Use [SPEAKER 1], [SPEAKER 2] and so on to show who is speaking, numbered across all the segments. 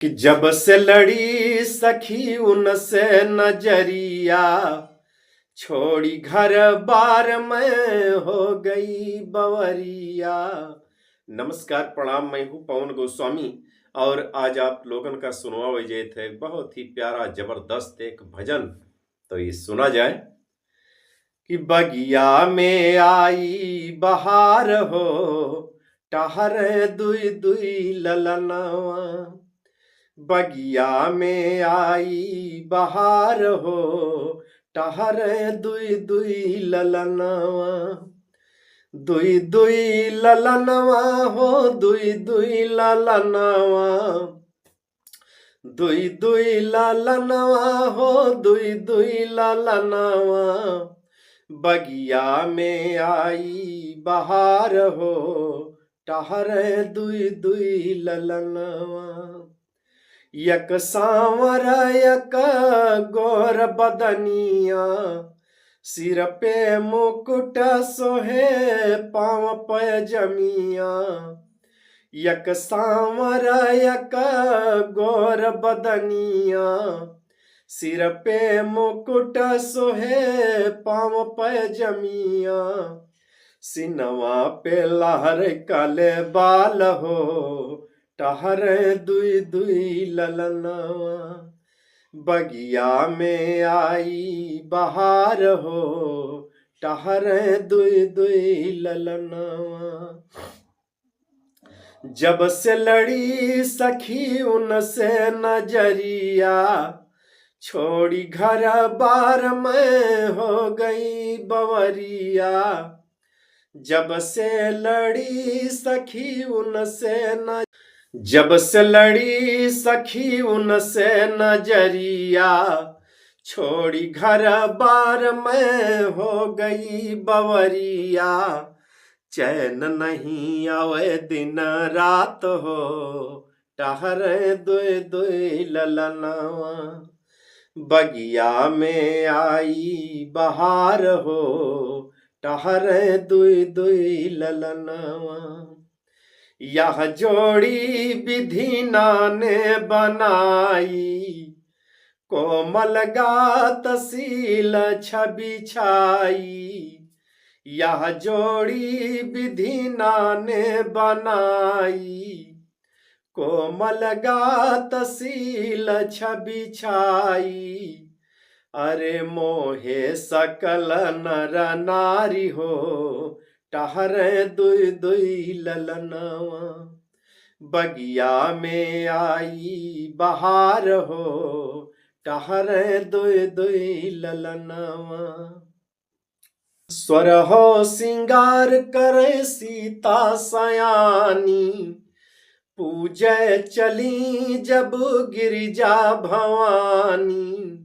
[SPEAKER 1] कि जब से लड़ी सखी उनसे नजरिया, छोड़ी घर बार में हो गई बवरिया। नमस्कार, प्रणाम। मैं हूँ पवन गोस्वामी और आज आप लोगन का सुनवा वजह थे बहुत ही प्यारा जबरदस्त एक भजन। तो ये सुना जाए कि बगिया में आई बहार हो, टहर दुई दुई ललनवा। बगिया में आई बहार हो, टहर दुई दुई ललनवा। दुई दुई ललनवा हो, दुई दुई ललनवा। दुई दुई ललनवा हो, दुई दुई ललनवा। बगिया में आई बहार हो, टहर दुई दुई ललनवा। यक सांवर यक गोर बदनिया, सिर पे मुकुट सोहे पाँव पैजमिया। यक सांवर यक गोर बदनिया, सिर पे मुकुट सोहे पाँव पैजमिया। सिनवा पे लहर काले बाल हो, टहर दुई दुई ललनवा। बगिया में आई बहार हो, टहर दुई दुई ललनवा। जब से लड़ी सखी उनसे नजरिया, छोड़ी घर बार में हो गई बवरिया। जब से लड़ी सखी उनसे न जब से लड़ी सखी उनसे नजरिया, छोड़ी घर बार में हो गई बवरिया। चैन नहीं आवे दिन रात हो, टहर दुई दुई ललनवा। बगिया में आई बहार हो, टहर दुई दुई ललनवा। यह जोड़ी विधि ने बनाई, कोमल गात सील छवि छाई। यह जोड़ी विधि ने बनाई, कोमल गात सील छवि छाई। अरे मोहे सकल नर नारी हो, टहर दुई दुई ललनवा। बगिया में आई बहार हो, टहर दुई दुई ललनवा। स्वर हो सिंगार करे सीता सयानी, पूजे चली जब गिरिजा भवानी।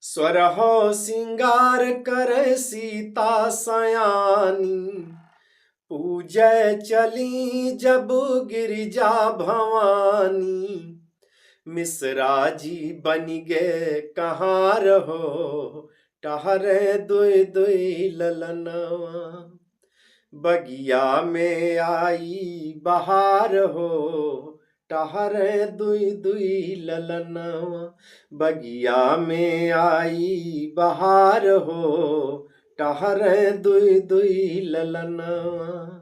[SPEAKER 1] स्वर हो सिंगार करे सीता सयानी, पूजे चली जब गिरिजा भवानी। मिश्रा जी बन गे कहाँ रहो, टहर दुई दुई ललनवा। बगिया में आई बहार हो, टहर दुई दुई ललनवा। बगिया में आई बहार हो, टहर दुई दुई ललनवा।